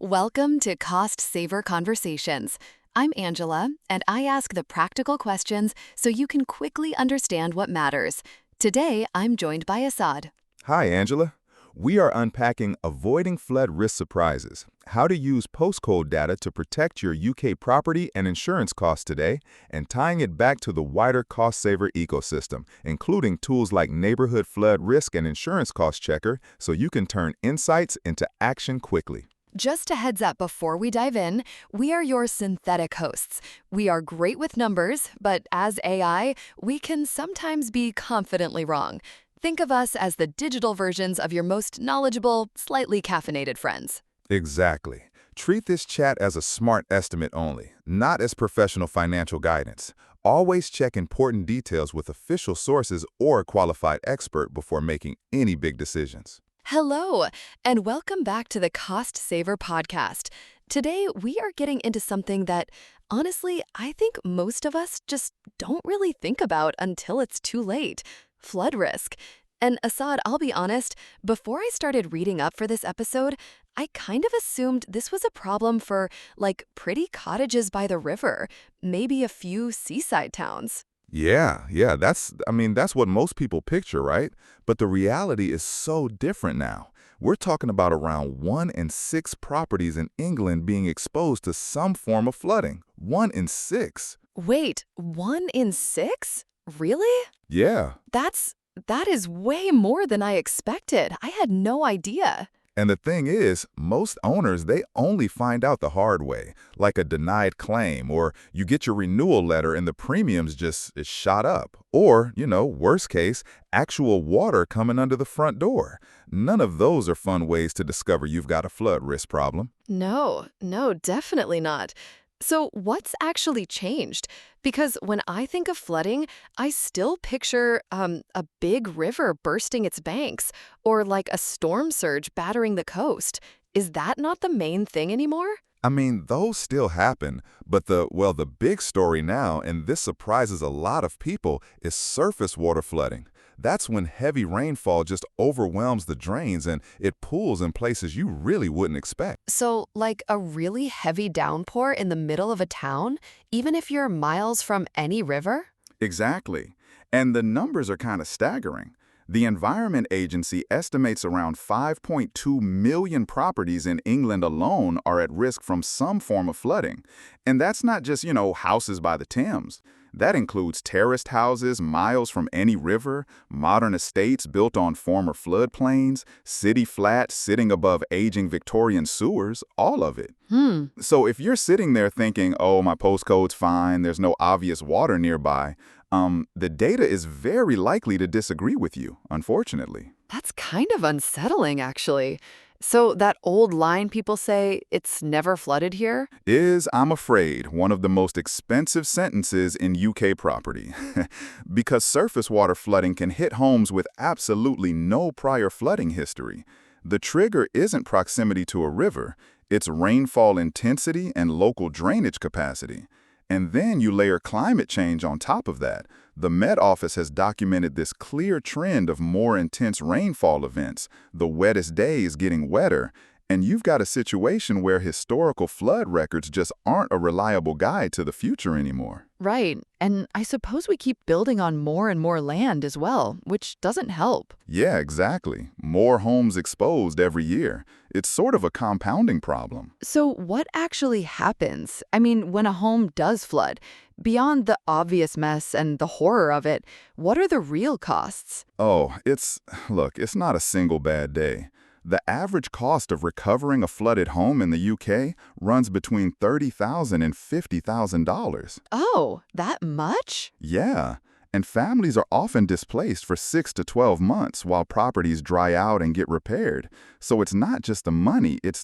Welcome to Cost Saver Conversations. I'm Angela, and I ask the practical questions so you can quickly understand what matters. Today, I'm joined by Assad. Hi, Angela. We are unpacking avoiding flood risk surprises, how to use postcode data to protect your UK property and insurance costs today, and tying it back to the wider cost saver ecosystem, including tools like Neighborhood Flood Risk and Insurance Cost Checker so you can turn insights into action quickly. Just a heads up before we dive in, we are your synthetic hosts. We are great with numbers, but as AI, we can sometimes be confidently wrong. Think of us as the digital versions of your most knowledgeable, slightly caffeinated friends. Exactly. Treat this chat as a smart estimate only, not as professional financial guidance. Always check important details with official sources or a qualified expert before making any big decisions. Hello, and welcome back to the Cost Saver podcast. Today, we are getting into something that, honestly, I think most of us just don't really think about until it's too late: flood risk. And Assad, I'll be honest, before I started reading up for this episode, I kind of assumed this was a problem for, like, pretty cottages by the river, maybe a few seaside towns. Yeah, that's what most people picture, right? But the reality is so different now. We're talking about around 1 in 6 properties in England being exposed to some form of flooding. 1 in 6. Wait, 1 in 6? Really? Yeah. That is way more than I expected. I had no idea. And the thing is, most owners, they only find out the hard way, like a denied claim, or you get your renewal letter and the premiums just is shot up. Or, worst case, actual water coming under the front door. None of those are fun ways to discover you've got a flood risk problem. No, definitely not. So what's actually changed? Because when I think of flooding, I still picture a big river bursting its banks or like a storm surge battering the coast. Is that not the main thing anymore? I mean, those still happen, but the big story now, and this surprises a lot of people, is surface water flooding. That's when heavy rainfall just overwhelms the drains and it pools in places you really wouldn't expect. So, like a really heavy downpour in the middle of a town, even if you're miles from any river? Exactly. And the numbers are kind of staggering. The Environment Agency estimates around 5.2 million properties in England alone are at risk from some form of flooding. And that's not just, houses by the Thames. That includes terraced houses miles from any river, modern estates built on former floodplains, city flats sitting above aging Victorian sewers, all of it. So if you're sitting there thinking, oh, my postcode's fine, there's no obvious water nearby, the data is very likely to disagree with you, unfortunately. That's kind of unsettling, actually. So that old line people say, it's never flooded here? Is, I'm afraid, one of the most expensive sentences in UK property. Because surface water flooding can hit homes with absolutely no prior flooding history. The trigger isn't proximity to a river, it's rainfall intensity and local drainage capacity. And then you layer climate change on top of that. The Met Office has documented this clear trend of more intense rainfall events, the wettest days getting wetter, and you've got a situation where historical flood records just aren't a reliable guide to the future anymore. Right. And I suppose we keep building on more and more land as well, which doesn't help. Yeah, exactly. More homes exposed every year. It's sort of a compounding problem. So what actually happens? I mean, when a home does flood, beyond the obvious mess and the horror of it, what are the real costs? Oh, look, it's not a single bad day. The average cost of recovering a flooded home in the UK runs between $30,000 and $50,000. Oh, that much? Yeah, and families are often displaced for 6 to 12 months while properties dry out and get repaired. So it's not just the money, it's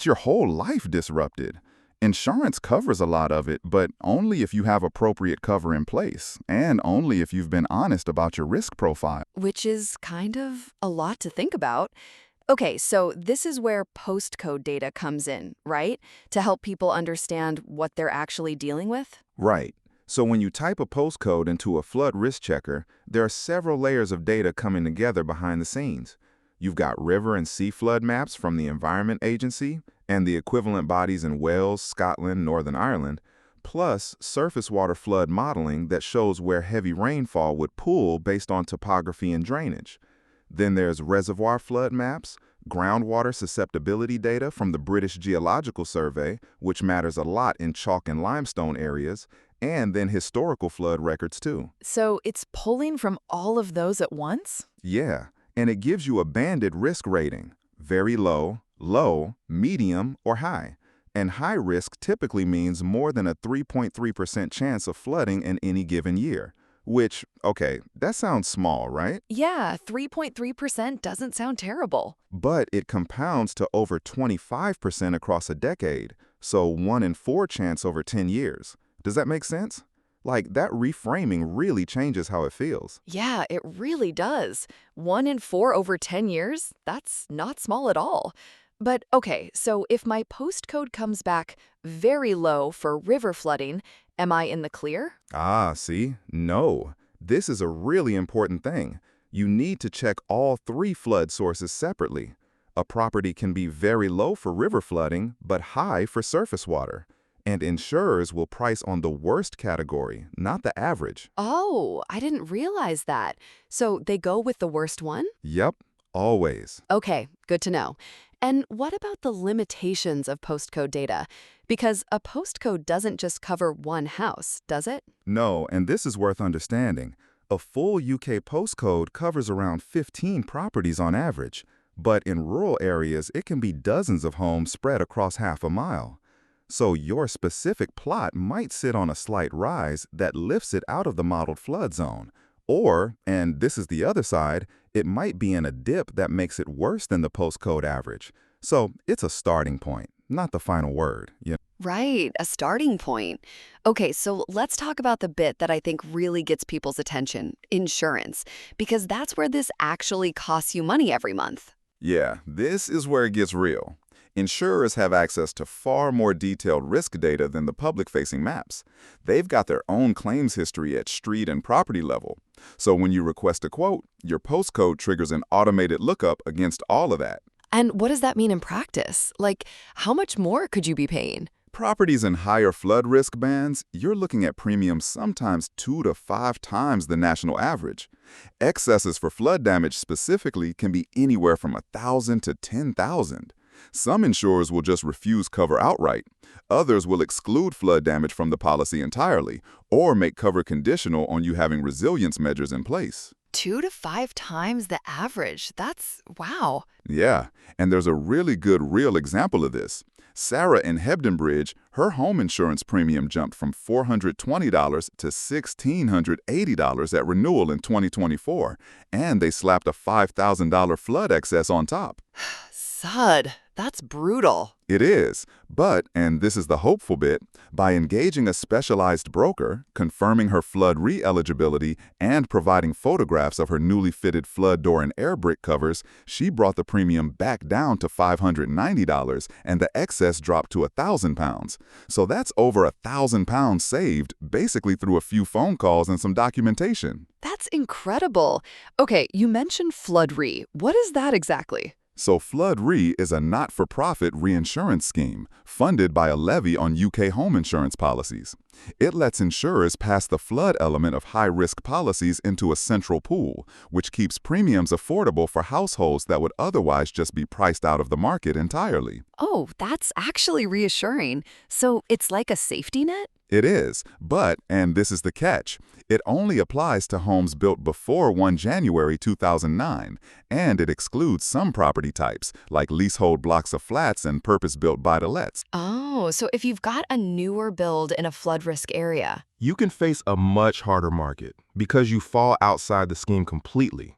your whole life disrupted. Insurance covers a lot of it, but only if you have appropriate cover in place, and only if you've been honest about your risk profile. Which is kind of a lot to think about. Okay, so this is where postcode data comes in, right? To help people understand what they're actually dealing with? Right. So when you type a postcode into a flood risk checker, there are several layers of data coming together behind the scenes. You've got river and sea flood maps from the Environment Agency, and the equivalent bodies in Wales, Scotland, Northern Ireland, plus surface water flood modeling that shows where heavy rainfall would pool based on topography and drainage. Then there's reservoir flood maps, groundwater susceptibility data from the British Geological Survey, which matters a lot in chalk and limestone areas, and then historical flood records too. So it's pulling from all of those at once? Yeah, and it gives you a banded risk rating: very low, low, medium, or high. And high risk typically means more than a 3.3% chance of flooding in any given year. Which, okay, that sounds small, right? Yeah, 3.3% doesn't sound terrible. But it compounds to over 25% across a decade, so 1 in 4 chance over 10 years. Does that make sense? Like, that reframing really changes how it feels. Yeah, it really does. 1 in 4 over 10 years? That's not small at all. But okay, so if my postcode comes back very low for river flooding, am I in the clear? Ah, see? No. This is a really important thing. You need to check all 3 flood sources separately. A property can be very low for river flooding, but high for surface water. And insurers will price on the worst category, not the average. Oh, I didn't realize that. So they go with the worst one? Yep, always. Okay, good to know. And what about the limitations of postcode data? Because a postcode doesn't just cover one house, does it? No, and this is worth understanding. A full UK postcode covers around 15 properties on average, but in rural areas it can be dozens of homes spread across half a mile. So your specific plot might sit on a slight rise that lifts it out of the modeled flood zone. Or, and this is the other side, it might be in a dip that makes it worse than the postcode average. So it's a starting point, not the final word. Right, a starting point. Okay, so let's talk about the bit that I think really gets people's attention, insurance, because that's where this actually costs you money every month. Yeah, this is where it gets real. Insurers have access to far more detailed risk data than the public-facing maps. They've got their own claims history at street and property level. So when you request a quote, your postcode triggers an automated lookup against all of that. And what does that mean in practice? Like, how much more could you be paying? Properties in higher flood risk bands, you're looking at premiums sometimes 2 to 5 times the national average. Excesses for flood damage specifically can be anywhere from $1,000 to $10,000. Some insurers will just refuse cover outright. Others will exclude flood damage from the policy entirely, or make cover conditional on you having resilience measures in place. 2 to 5 times the average. That's wow. Yeah, and there's a really good real example of this. Sarah in Hebden, her home insurance premium jumped from $420 to $1,680 at renewal in 2024, and they slapped a $5,000 flood excess on top. Sud, that's brutal. It is, but, and this is the hopeful bit, by engaging a specialized broker, confirming her flood re-eligibility, and providing photographs of her newly fitted flood door and air brick covers, she brought the premium back down to $590 and the excess dropped to £1,000. So that's over £1,000 saved, basically through a few phone calls and some documentation. That's incredible. Okay, you mentioned Flood Re. What is that exactly? So Flood Re is a not-for-profit reinsurance scheme funded by a levy on UK home insurance policies. It lets insurers pass the flood element of high-risk policies into a central pool, which keeps premiums affordable for households that would otherwise just be priced out of the market entirely. Oh, that's actually reassuring. So it's like a safety net? It is, but, and this is the catch, it only applies to homes built before 1 January 2009, and it excludes some property types, like leasehold blocks of flats and purpose-built buy-to-lets. Oh, so if you've got a newer build in a flood risk area. You can face a much harder market because you fall outside the scheme completely.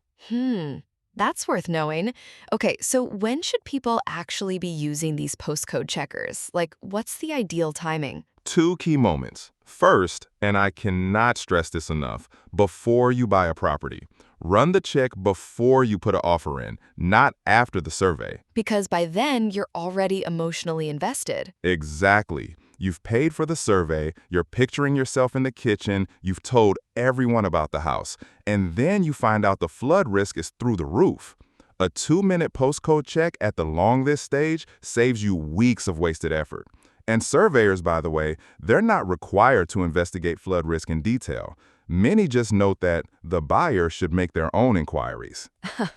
That's worth knowing. Okay, so when should people actually be using these postcode checkers? Like, what's the ideal timing? 2 key moments. First, and I cannot stress this enough, before you buy a property. Run the check before you put an offer in, not after the survey. Because by then, you're already emotionally invested. Exactly. You've paid for the survey, you're picturing yourself in the kitchen, you've told everyone about the house, and then you find out the flood risk is through the roof. A 2-minute postcode check at the long list stage saves you weeks of wasted effort. And surveyors, by the way, they're not required to investigate flood risk in detail. Many just note that the buyer should make their own inquiries.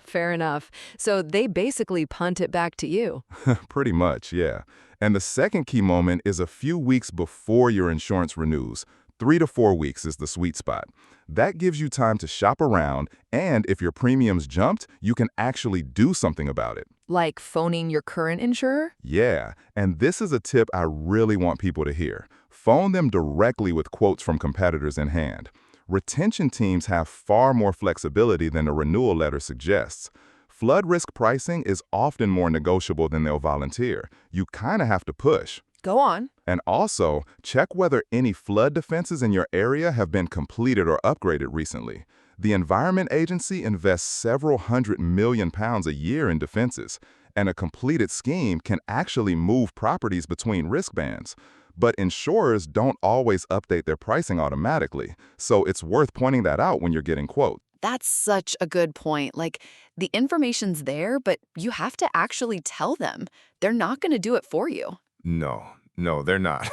Fair enough. So they basically punt it back to you. Pretty much, yeah. And the second key moment is a few weeks before your insurance renews. 3 to 4 weeks is the sweet spot. That gives you time to shop around, and if your premiums jumped, you can actually do something about it. Like phoning your current insurer? Yeah, and this is a tip I really want people to hear. Phone them directly with quotes from competitors in hand. Retention teams have far more flexibility than a renewal letter suggests. Flood risk pricing is often more negotiable than they'll volunteer. You kind of have to push. Go on. And also, check whether any flood defenses in your area have been completed or upgraded recently. The Environment Agency invests several £100 million a year in defenses, and a completed scheme can actually move properties between risk bands. But insurers don't always update their pricing automatically, so it's worth pointing that out when you're getting quotes. That's such a good point. Like, the information's there, but you have to actually tell them. They're not going to do it for you. No, they're not.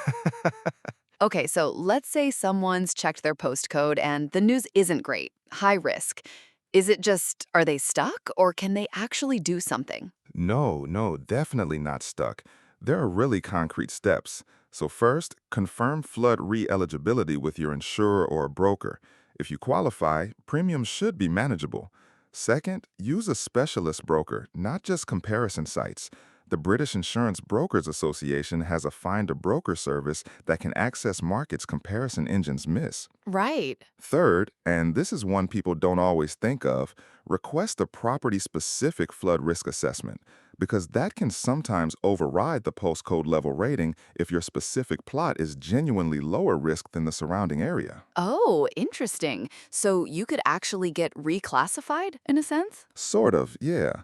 Okay, so let's say someone's checked their postcode and the news isn't great, high risk. Is it just, are they stuck, or can they actually do something? No, definitely not stuck. There are really concrete steps. So first, confirm flood re-eligibility with your insurer or a broker. If you qualify, premiums should be manageable. Second, use a specialist broker, not just comparison sites. The British Insurance Brokers Association has a Find a Broker service that can access markets comparison engines miss. Right. Third, and this is one people don't always think of, request a property-specific flood risk assessment, because that can sometimes override the postcode level rating if your specific plot is genuinely lower risk than the surrounding area. Oh, interesting. So you could actually get reclassified, in a sense? Sort of, yeah.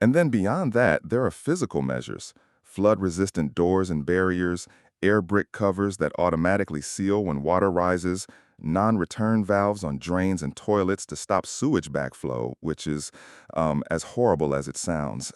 And then beyond that, there are physical measures: flood-resistant doors and barriers, air brick covers that automatically seal when water rises, non-return valves on drains and toilets to stop sewage backflow, which is as horrible as it sounds.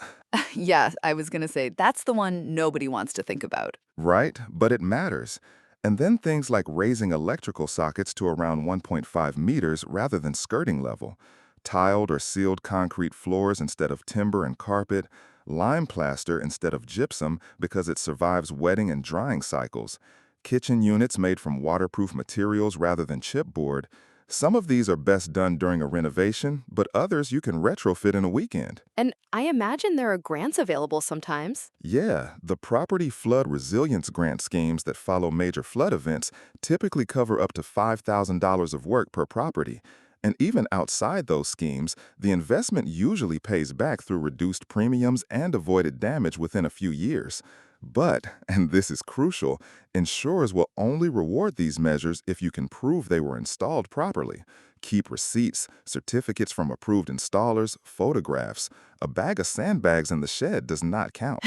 Yeah, I was going to say, that's the one nobody wants to think about. Right? But it matters. And then things like raising electrical sockets to around 1.5 meters rather than skirting level, tiled or sealed concrete floors instead of timber and carpet, lime plaster instead of gypsum because it survives wetting and drying cycles, kitchen units made from waterproof materials rather than chipboard. Some of these are best done during a renovation, but others you can retrofit in a weekend. And I imagine there are grants available sometimes. Yeah, the Property Flood Resilience Grant schemes that follow major flood events typically cover up to $5,000 of work per property. And even outside those schemes, the investment usually pays back through reduced premiums and avoided damage within a few years. But, and this is crucial, insurers will only reward these measures if you can prove they were installed properly. Keep receipts, certificates from approved installers, photographs. A bag of sandbags in the shed does not count.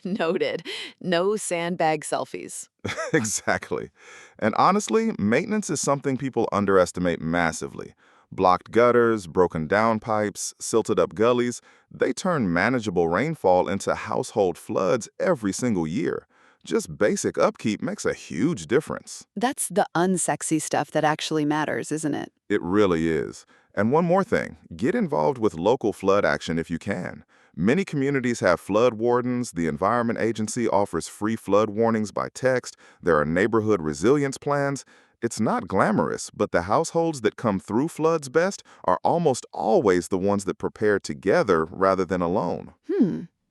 Noted. No sandbag selfies. Exactly. And honestly, maintenance is something people underestimate massively. Blocked gutters, broken down pipes, silted up gullies, they turn manageable rainfall into household floods every single year. Just basic upkeep makes a huge difference. That's the unsexy stuff that actually matters, isn't it? It really is. And one more thing, get involved with local flood action if you can. Many communities have flood wardens, the Environment Agency offers free flood warnings by text, there are neighborhood resilience plans. It's not glamorous, but the households that come through floods best are almost always the ones that prepare together rather than alone.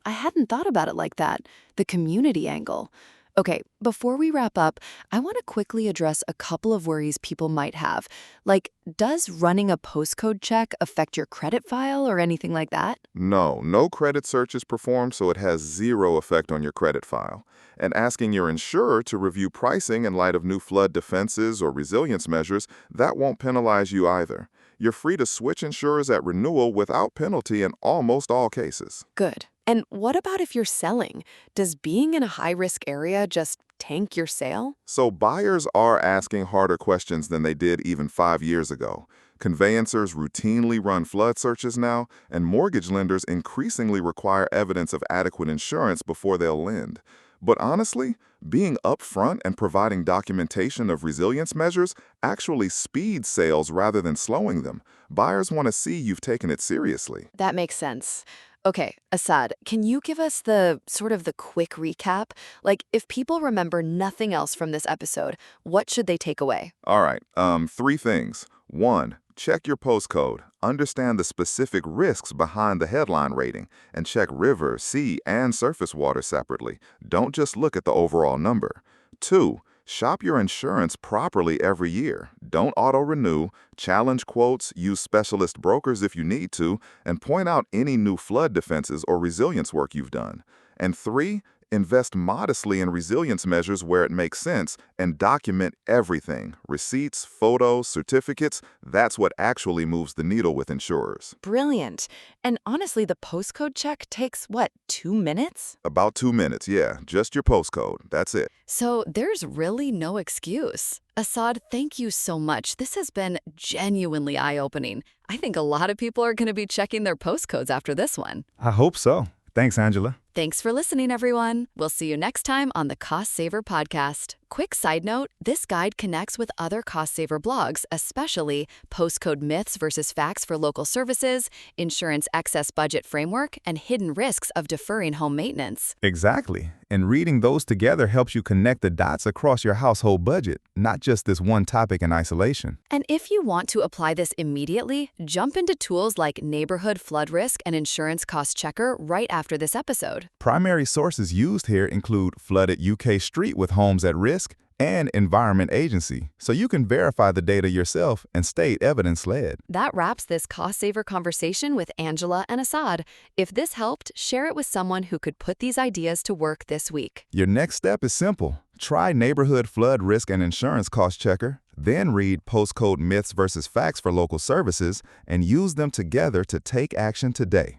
I hadn't thought about it like that. The community angle. Okay, before we wrap up, I want to quickly address a couple of worries people might have. Like, does running a postcode check affect your credit file or anything like that? No credit search is performed, so it has zero effect on your credit file. And asking your insurer to review pricing in light of new flood defenses or resilience measures, that won't penalize you either. You're free to switch insurers at renewal without penalty in almost all cases. Good. And what about if you're selling? Does being in a high-risk area just tank your sale? So buyers are asking harder questions than they did even 5 years ago. Conveyancers routinely run flood searches now, and mortgage lenders increasingly require evidence of adequate insurance before they'll lend. But honestly, being upfront and providing documentation of resilience measures actually speeds sales rather than slowing them. Buyers want to see you've taken it seriously. That makes sense. Okay, Assad, can you give us the sort of the quick recap? Like, if people remember nothing else from this episode, what should they take away? All right, three things. One, check your postcode. Understand the specific risks behind the headline rating, and check river, sea, and surface water separately. Don't just look at the overall number. Two, shop your insurance properly every year. Don't auto-renew, challenge quotes, use specialist brokers if you need to, and point out any new flood defenses or resilience work you've done. And three, invest modestly in resilience measures where it makes sense and document everything. Receipts, photos, certificates, that's what actually moves the needle with insurers. Brilliant. And honestly, the postcode check takes, what, 2 minutes? About 2 minutes, yeah. Just your postcode. That's it. So there's really no excuse. Assad, thank you so much. This has been genuinely eye-opening. I think a lot of people are going to be checking their postcodes after this one. I hope so. Thanks, Angela. Thanks for listening, everyone. We'll see you next time on the Cost Saver Podcast. Quick side note, this guide connects with other Cost Saver blogs, especially Postcode Myths versus Facts for Local Services, Insurance Excess Budget Framework, and Hidden Risks of Deferring Home Maintenance. Exactly. And reading those together helps you connect the dots across your household budget, not just this one topic in isolation. And if you want to apply this immediately, jump into tools like Neighborhood Flood Risk and Insurance Cost Checker right after this episode. Primary sources used here include Flooded UK Street with Homes at Risk and Environment Agency, so you can verify the data yourself and stay evidence-led. That wraps this Cost Saver conversation with Angela and Assad. If this helped, share it with someone who could put these ideas to work this week. Your next step is simple. Try Neighborhood Flood Risk and Insurance Cost Checker, then read Postcode Myths versus Facts for Local Services, and use them together to take action today.